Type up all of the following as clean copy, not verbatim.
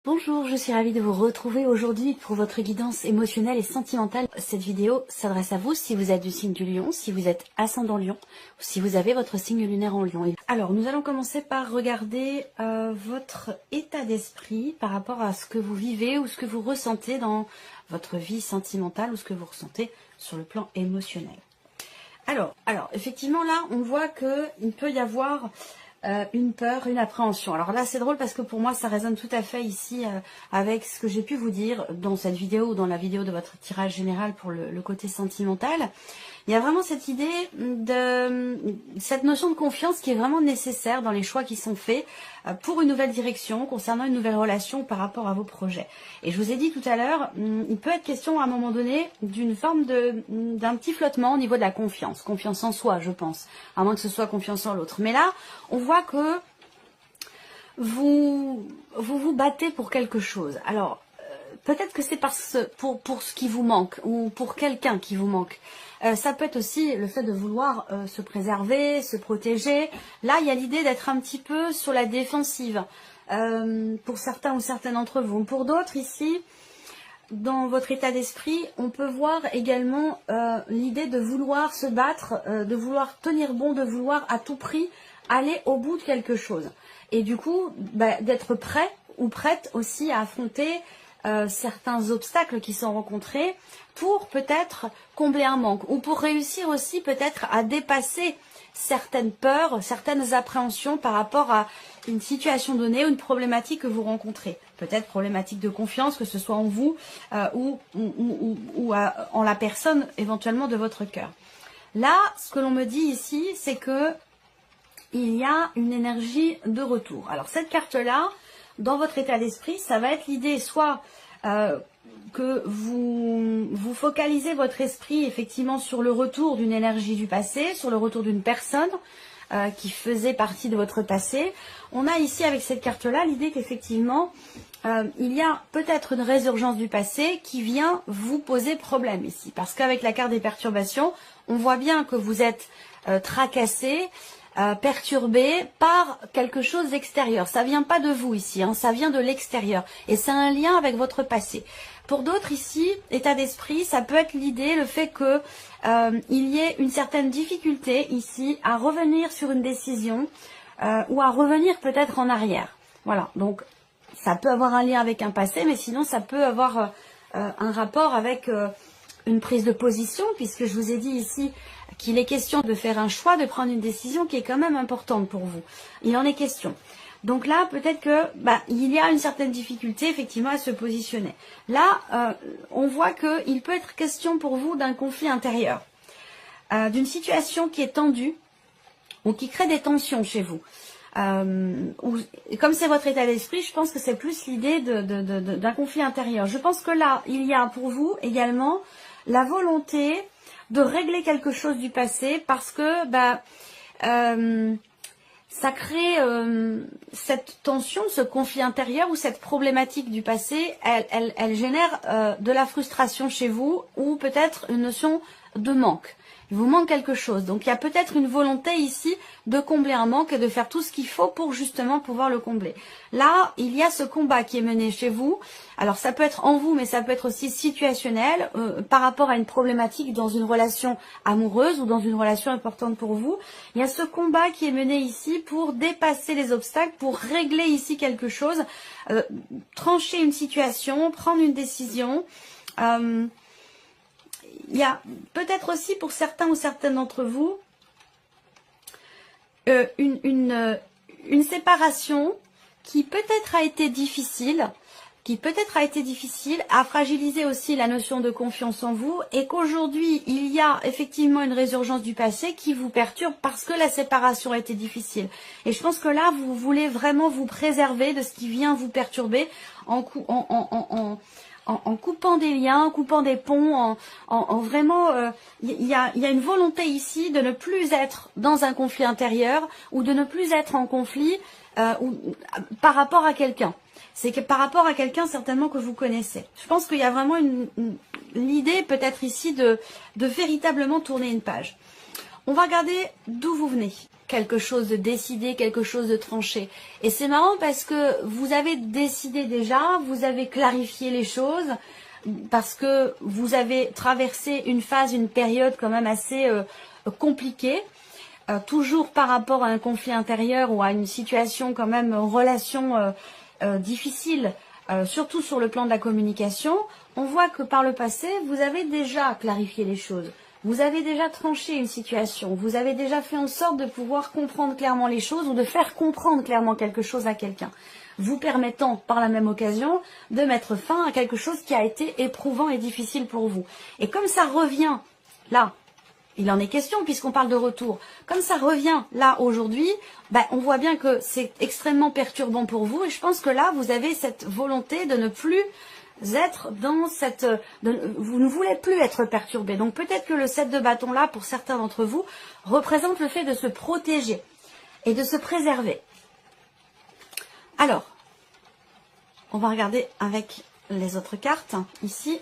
Bonjour, je suis ravie de vous retrouver aujourd'hui pour votre guidance émotionnelle et sentimentale. Cette vidéo s'adresse à vous si vous êtes du signe du Lion, si vous êtes ascendant Lion ou si vous avez votre signe lunaire en Lion. Alors, nous allons commencer par regarder votre état d'esprit par rapport à ce que vous vivez ou ce que vous ressentez dans votre vie sentimentale ou ce que vous ressentez sur le plan émotionnel. Alors effectivement là, on voit qu'il peut y avoir une peur, une appréhension. Alors là, c'est drôle parce que pour moi, ça résonne tout à fait ici avec ce que j'ai pu vous dire dans cette vidéo ou dans la vidéo de votre tirage général pour le côté sentimental. Il y a vraiment cette idée cette notion de confiance qui est vraiment nécessaire dans les choix qui sont faits pour une nouvelle direction, concernant une nouvelle relation par rapport à vos projets. Et je vous ai dit tout à l'heure, il peut être question à un moment donné d'une forme d'un petit flottement au niveau de la confiance. Confiance en soi, je pense, à moins que ce soit confiance en l'autre. Mais là, on voit que vous vous battez pour quelque chose. Alors, peut-être que c'est pour ce qui vous manque ou pour quelqu'un qui vous manque. Ça peut être aussi le fait de vouloir se préserver, se protéger. Là, il y a l'idée d'être un petit peu sur la défensive pour certains ou certaines d'entre vous. Pour d'autres, ici, dans votre état d'esprit, on peut voir également l'idée de vouloir se battre, de vouloir tenir bon, de vouloir à tout prix aller au bout de quelque chose. Et du coup, d'être prêt ou prête aussi à affronter certains obstacles qui sont rencontrés pour peut-être combler un manque ou pour réussir aussi peut-être à dépasser certaines peurs, certaines appréhensions par rapport à une situation donnée ou une problématique que vous rencontrez. Peut-être problématique de confiance, que ce soit en vous ou en la personne éventuellement de votre cœur. Là, ce que l'on me dit ici, c'est que il y a une énergie de retour. Alors cette carte-là, dans votre état d'esprit, ça va être l'idée soit que vous focalisez votre esprit effectivement sur le retour d'une énergie du passé, sur le retour d'une personne qui faisait partie de votre passé. On a ici avec cette carte-là l'idée qu'effectivement il y a peut-être une résurgence du passé qui vient vous poser problème ici. Parce qu'avec la carte des perturbations, on voit bien que vous êtes tracassé, perturbé par quelque chose d'extérieur. Ça vient pas de vous ici, hein, ça vient de l'extérieur. Et c'est un lien avec votre passé. Pour d'autres ici, état d'esprit, ça peut être l'idée, le fait que il y ait une certaine difficulté ici à revenir sur une décision ou à revenir peut-être en arrière. Voilà, donc ça peut avoir un lien avec un passé, mais sinon ça peut avoir un rapport avec une prise de position, puisque je vous ai dit ici qu'il est question de faire un choix, de prendre une décision qui est quand même importante pour vous. Il en est question. Donc là, peut-être que il y a une certaine difficulté effectivement à se positionner. Là, on voit qu'il peut être question pour vous d'un conflit intérieur, d'une situation qui est tendue ou qui crée des tensions chez vous. Comme c'est votre état d'esprit, je pense que c'est plus l'idée d'un conflit intérieur. Je pense que là, il y a pour vous également la volonté de régler quelque chose du passé parce que ça crée cette tension, ce conflit intérieur ou cette problématique du passé, elle génère de la frustration chez vous ou peut-être une notion de manque. Il vous manque quelque chose. Donc il y a peut-être une volonté ici de combler un manque et de faire tout ce qu'il faut pour justement pouvoir le combler. Là, il y a ce combat qui est mené chez vous. Alors ça peut être en vous, mais ça peut être aussi situationnel par rapport à une problématique dans une relation amoureuse ou dans une relation importante pour vous. Il y a ce combat qui est mené ici pour dépasser les obstacles, pour régler ici quelque chose, trancher une situation, prendre une décision. Il y a peut-être aussi pour certains ou certaines d'entre vous une séparation qui peut-être a été difficile, a fragilisé aussi la notion de confiance en vous et qu'aujourd'hui il y a effectivement une résurgence du passé qui vous perturbe parce que la séparation a été difficile. Et je pense que là vous voulez vraiment vous préserver de ce qui vient vous perturber en coupant des liens, en coupant des ponts, en vraiment, il y a une volonté ici de ne plus être dans un conflit intérieur ou de ne plus être en conflit par rapport à quelqu'un. C'est que par rapport à quelqu'un certainement que vous connaissez. Je pense qu'il y a vraiment l'idée peut-être ici de véritablement tourner une page. On va regarder d'où vous venez. quelque chose de décidé, quelque chose de tranché. Et c'est marrant parce que vous avez décidé déjà, vous avez clarifié les choses, parce que vous avez traversé une phase, une période quand même assez compliquée, toujours par rapport à un conflit intérieur ou à une situation quand même, relation difficile, surtout sur le plan de la communication. On voit que par le passé, vous avez déjà clarifié les choses. Vous avez déjà tranché une situation. Vous avez déjà fait en sorte de pouvoir comprendre clairement les choses ou de faire comprendre clairement quelque chose à quelqu'un, vous permettant par la même occasion de mettre fin à quelque chose qui a été éprouvant et difficile pour vous. Et comme ça revient là, il en est question puisqu'on parle de retour, comme ça revient là aujourd'hui, on voit bien que c'est extrêmement perturbant pour vous et je pense que là vous avez cette volonté de ne plus être dans cette... vous ne voulez plus être perturbé. Donc peut-être que le 7 de bâton là, pour certains d'entre vous, représente le fait de se protéger et de se préserver. Alors, on va regarder avec les autres cartes, ici.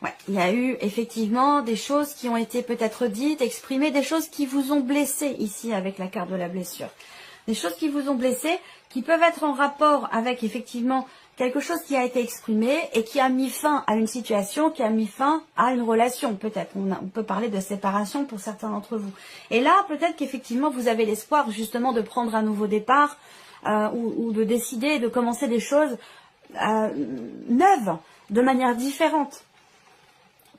Ouais, il y a eu effectivement des choses qui ont été peut-être dites, exprimées, des choses qui vous ont blessé ici avec la carte de la blessure. Des choses qui vous ont blessé, qui peuvent être en rapport avec effectivement quelque chose qui a été exprimé et qui a mis fin à une situation, qui a mis fin à une relation peut-être. On peut parler de séparation pour certains d'entre vous. Et là, peut-être qu'effectivement, vous avez l'espoir justement de prendre un nouveau départ ou de décider de commencer des choses neuves, de manière différente,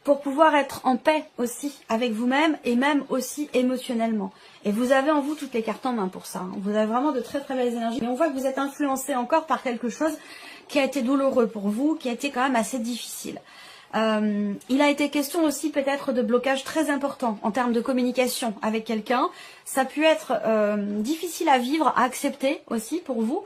pour pouvoir être en paix aussi avec vous-même et même aussi émotionnellement. Et vous avez en vous toutes les cartes en main pour ça. Vous avez vraiment de très très belles énergies. Mais on voit que vous êtes influencé encore par quelque chose qui a été douloureux pour vous, qui a été quand même assez difficile. Il a été question aussi peut-être de blocage très important en termes de communication avec quelqu'un. Ça a pu être difficile à vivre, à accepter aussi pour vous.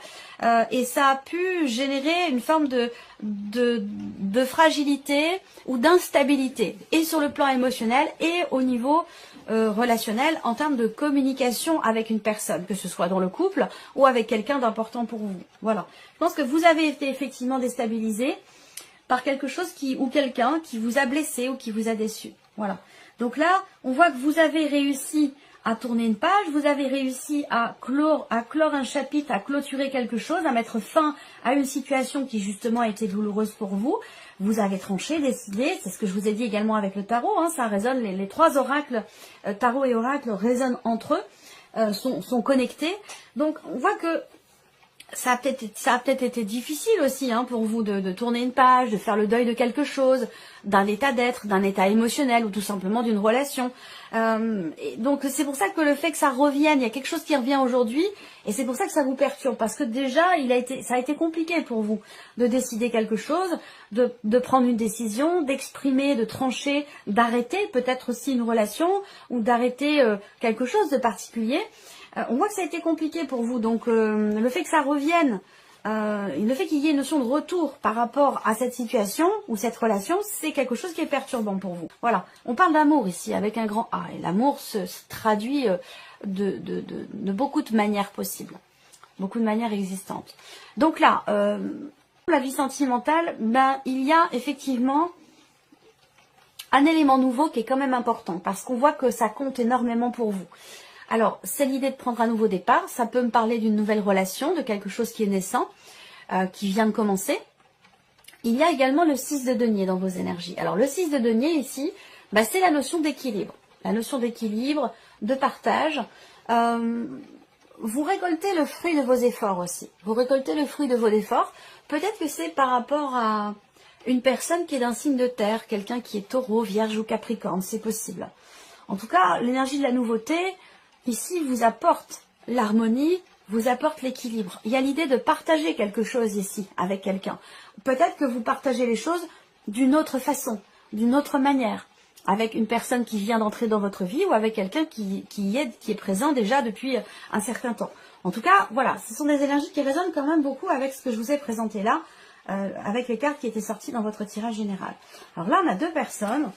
Et ça a pu générer une forme de fragilité ou d'instabilité, et sur le plan émotionnel et au niveau relationnel, en termes de communication avec une personne, que ce soit dans le couple ou avec quelqu'un d'important pour vous. Voilà. Je pense que vous avez été effectivement déstabilisé par quelque chose ou quelqu'un qui vous a blessé ou qui vous a déçu. Voilà. Donc là, on voit que vous avez réussi à tourner une page, vous avez réussi à clore un chapitre, à clôturer quelque chose, à mettre fin à une situation qui justement a été douloureuse pour vous. Vous avez tranché, décidé, c'est ce que je vous ai dit également avec le tarot, hein, ça résonne, les trois oracles, tarot et oracle résonnent entre eux, sont connectés. Donc on voit que ça a peut-être été difficile aussi pour vous de tourner une page, de faire le deuil de quelque chose, d'un état d'être, d'un état émotionnel ou tout simplement d'une relation. Et donc c'est pour ça que le fait que ça revienne, il y a quelque chose qui revient aujourd'hui et c'est pour ça que ça vous perturbe. Parce que déjà, ça a été compliqué pour vous de décider quelque chose, de prendre une décision, d'exprimer, de trancher, d'arrêter peut-être aussi une relation ou d'arrêter quelque chose de particulier. On voit que ça a été compliqué pour vous, donc le fait que ça revienne, le fait qu'il y ait une notion de retour par rapport à cette situation ou cette relation, c'est quelque chose qui est perturbant pour vous. Voilà, on parle d'amour ici avec un grand A, et l'amour se traduit de beaucoup de manières possibles, beaucoup de manières existantes. Donc là, la vie sentimentale, il y a effectivement un élément nouveau qui est quand même important, parce qu'on voit que ça compte énormément pour vous. Alors, c'est l'idée de prendre un nouveau départ. Ça peut me parler d'une nouvelle relation, de quelque chose qui est naissant, qui vient de commencer. Il y a également le 6 de denier dans vos énergies. Alors, le 6 de denier ici, c'est la notion d'équilibre. La notion d'équilibre, de partage. Vous récoltez le fruit de vos efforts aussi. Vous récoltez le fruit de vos efforts. Peut-être que c'est par rapport à une personne qui est d'un signe de terre, quelqu'un qui est taureau, vierge ou capricorne, c'est possible. En tout cas, l'énergie de la nouveauté ici vous apporte l'harmonie, vous apporte l'équilibre. Il y a l'idée de partager quelque chose ici avec quelqu'un. Peut-être que vous partagez les choses d'une autre façon, d'une autre manière, avec une personne qui vient d'entrer dans votre vie ou avec quelqu'un qui est présent déjà depuis un certain temps. En tout cas, voilà, ce sont des énergies qui résonnent quand même beaucoup avec ce que je vous ai présenté là, avec les cartes qui étaient sorties dans votre tirage général. Alors là, on a deux personnes.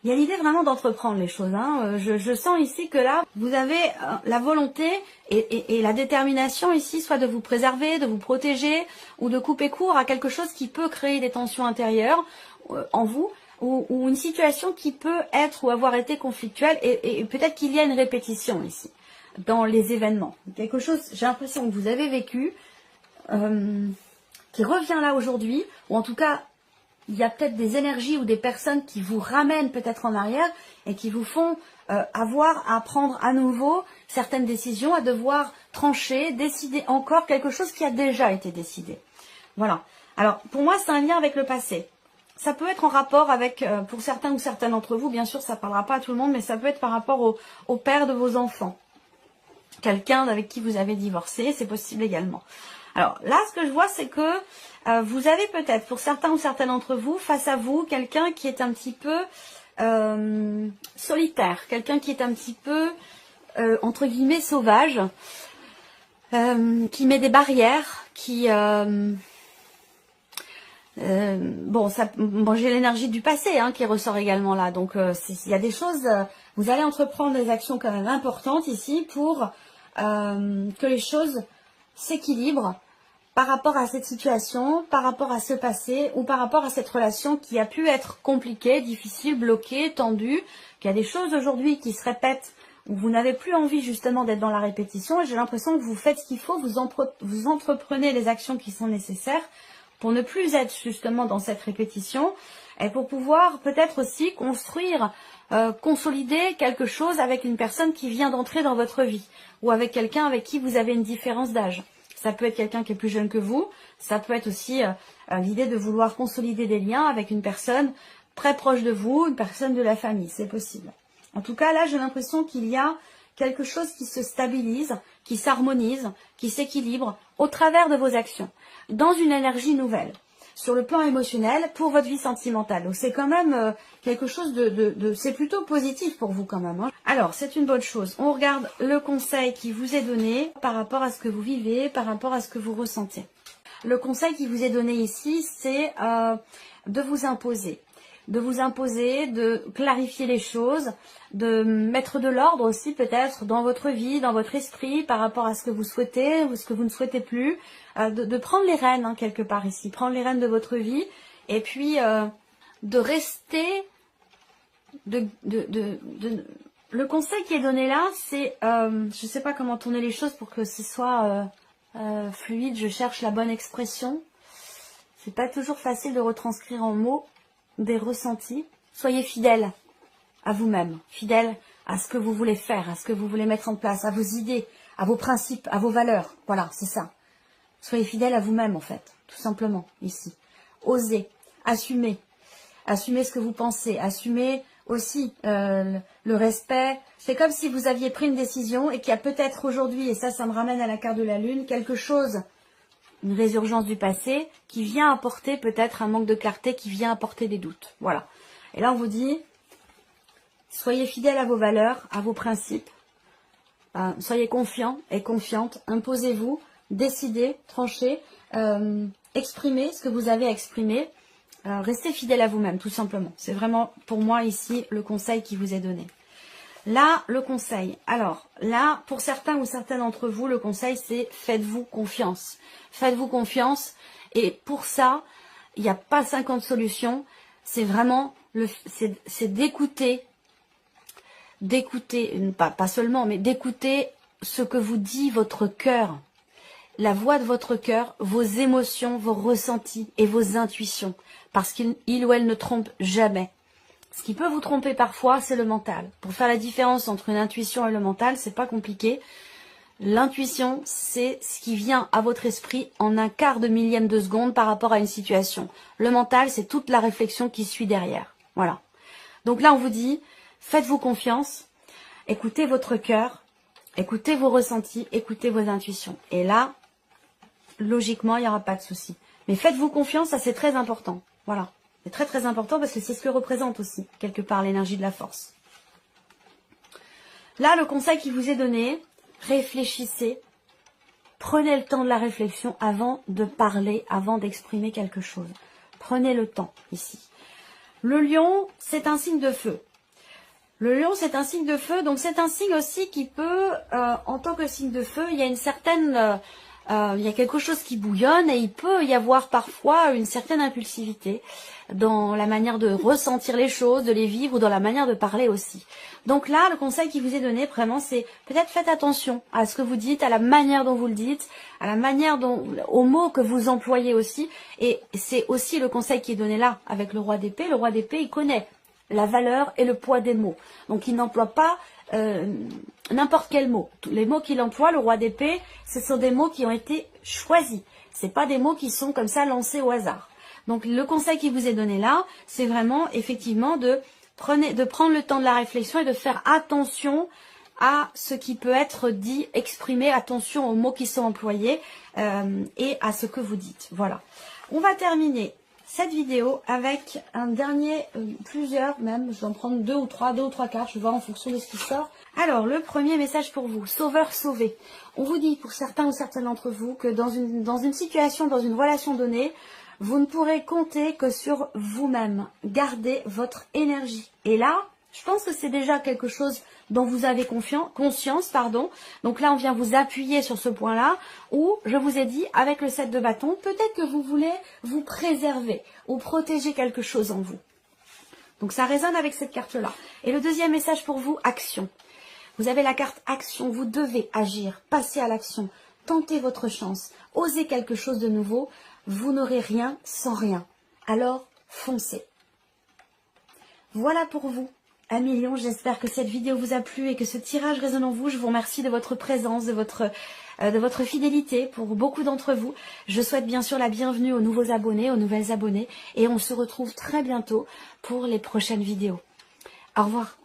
Il y a l'idée vraiment d'entreprendre les choses. Je sens ici que là, vous avez la volonté et la détermination ici, soit de vous préserver, de vous protéger ou de couper court à quelque chose qui peut créer des tensions intérieures en vous ou une situation qui peut être ou avoir été conflictuelle et peut-être qu'il y a une répétition ici dans les événements. Quelque chose, j'ai l'impression que vous avez vécu qui revient là aujourd'hui, ou en tout cas il y a peut-être des énergies ou des personnes qui vous ramènent peut-être en arrière et qui vous font avoir à prendre à nouveau certaines décisions, à devoir trancher, décider encore quelque chose qui a déjà été décidé. Voilà. Alors, pour moi, c'est un lien avec le passé. Ça peut être en rapport avec, pour certains ou certaines d'entre vous, bien sûr, ça ne parlera pas à tout le monde, mais ça peut être par rapport au père de vos enfants. Quelqu'un avec qui vous avez divorcé, c'est possible également. Alors là, ce que je vois, c'est que vous avez peut-être, pour certains ou certaines d'entre vous, face à vous, quelqu'un qui est un petit peu solitaire, quelqu'un qui est un petit peu, entre guillemets, sauvage, qui met des barrières, qui... bon, j'ai l'énergie du passé qui ressort également là. Donc, il y a des choses... vous allez entreprendre des actions quand même importantes ici pour que les choses s'équilibrent par rapport à cette situation, par rapport à ce passé ou par rapport à cette relation qui a pu être compliquée, difficile, bloquée, tendue, qu'il y a des choses aujourd'hui qui se répètent où vous n'avez plus envie justement d'être dans la répétition et j'ai l'impression que vous faites ce qu'il faut, vous entreprenez les actions qui sont nécessaires pour ne plus être justement dans cette répétition et pour pouvoir peut-être aussi construire, consolider quelque chose avec une personne qui vient d'entrer dans votre vie ou avec quelqu'un avec qui vous avez une différence d'âge. Ça peut être quelqu'un qui est plus jeune que vous, ça peut être aussi l'idée de vouloir consolider des liens avec une personne très proche de vous, une personne de la famille, c'est possible. En tout cas, là, j'ai l'impression qu'il y a quelque chose qui se stabilise, qui s'harmonise, qui s'équilibre au travers de vos actions, dans une énergie nouvelle, sur le plan émotionnel, pour votre vie sentimentale. Donc c'est quand même quelque chose c'est plutôt positif pour vous quand même. Alors, c'est une bonne chose. On regarde le conseil qui vous est donné par rapport à ce que vous vivez, par rapport à ce que vous ressentez. Le conseil qui vous est donné ici, c'est de vous imposer. De clarifier les choses, de mettre de l'ordre aussi peut-être dans votre vie, dans votre esprit, par rapport à ce que vous souhaitez ou ce que vous ne souhaitez plus, de prendre les rênes quelque part ici, prendre les rênes de votre vie et puis de rester, le conseil qui est donné là, c'est, je ne sais pas comment tourner les choses pour que ce soit fluide, je cherche la bonne expression, c'est pas toujours facile de retranscrire en mots des ressentis. Soyez fidèle à vous-même, fidèle à ce que vous voulez faire, à ce que vous voulez mettre en place, à vos idées, à vos principes, à vos valeurs. Voilà, c'est ça. Soyez fidèle à vous-même en fait, tout simplement, ici. Osez, assumez. Assumez ce que vous pensez, assumez aussi le respect. C'est comme si vous aviez pris une décision et qu'il y a peut-être aujourd'hui, et ça me ramène à la carte de la lune, quelque chose, une résurgence du passé qui vient apporter peut-être un manque de clarté, qui vient apporter des doutes. Voilà. Et là, on vous dit, soyez fidèles à vos valeurs, à vos principes. Soyez confiants et confiantes. Imposez-vous, décidez, tranchez, exprimez ce que vous avez à exprimer. Restez fidèle à vous-même, tout simplement. C'est vraiment, pour moi, ici, le conseil qui vous est donné. Là, le conseil. Alors, là, pour certains ou certaines d'entre vous, le conseil, c'est faites-vous confiance. Faites-vous confiance. Et pour ça, il n'y a pas 50 solutions. C'est vraiment, c'est d'écouter, pas seulement, mais d'écouter ce que vous dit votre cœur. La voix de votre cœur, vos émotions, vos ressentis et vos intuitions. Parce qu'il ou elle ne trompe jamais. Ce qui peut vous tromper parfois, c'est le mental. Pour faire la différence entre une intuition et le mental, c'est pas compliqué. L'intuition, c'est ce qui vient à votre esprit en un quart de millième de seconde par rapport à une situation. Le mental, c'est toute la réflexion qui suit derrière. Voilà. Donc là, on vous dit, faites-vous confiance, écoutez votre cœur, écoutez vos ressentis, écoutez vos intuitions. Et là, logiquement, il n'y aura pas de souci. Mais faites-vous confiance, ça c'est très important. Voilà. C'est très très important parce que c'est ce que représente aussi, quelque part, l'énergie de la force. Là, le conseil qui vous est donné, réfléchissez. Prenez le temps de la réflexion avant de parler, avant d'exprimer quelque chose. Prenez le temps, ici. Le lion, c'est un signe de feu. Le lion, c'est un signe de feu, donc c'est un signe aussi qui peut, en tant que signe de feu, il y a une certaine il y a quelque chose qui bouillonne et il peut y avoir parfois une certaine impulsivité dans la manière de ressentir les choses, de les vivre ou dans la manière de parler aussi. Donc là, le conseil qui vous est donné vraiment, c'est peut-être faites attention à ce que vous dites, à la manière dont vous le dites, à la manière dont, aux mots que vous employez aussi. Et c'est aussi le conseil qui est donné là avec le roi d'épée. Le roi d'épée, il connaît la valeur et le poids des mots. Donc il n'emploie pas n'importe quel mot. Les mots qu'il emploie, le roi d'épée, ce sont des mots qui ont été choisis. C'est pas des mots qui sont comme ça lancés au hasard. Donc le conseil qui vous est donné là, c'est vraiment effectivement de prendre le temps de la réflexion et de faire attention à ce qui peut être dit, exprimé, attention aux mots qui sont employés et à ce que vous dites. Voilà. On va terminer cette vidéo avec un dernier, plusieurs même, je vais en prendre deux ou trois cartes, je vais voir en fonction de ce qui sort. Alors, le premier message pour vous, sauveur sauvé. On vous dit pour certains ou certaines d'entre vous que dans une situation, dans une relation donnée, vous ne pourrez compter que sur vous-même. Gardez votre énergie. Et là, je pense que c'est déjà quelque chose dont vous avez conscience. Donc là, on vient vous appuyer sur ce point-là, où je vous ai dit, avec le 7 de bâton, peut-être que vous voulez vous préserver ou protéger quelque chose en vous. Donc ça résonne avec cette carte-là. Et le deuxième message pour vous, action. Vous avez la carte action, vous devez agir, passer à l'action, tenter votre chance, oser quelque chose de nouveau. Vous n'aurez rien sans rien. Alors, foncez. Voilà pour vous. 1 million, j'espère que cette vidéo vous a plu et que ce tirage résonne en vous. Je vous remercie de votre présence, de votre fidélité pour beaucoup d'entre vous. Je souhaite bien sûr la bienvenue aux nouveaux abonnés, aux nouvelles abonnées et on se retrouve très bientôt pour les prochaines vidéos. Au revoir.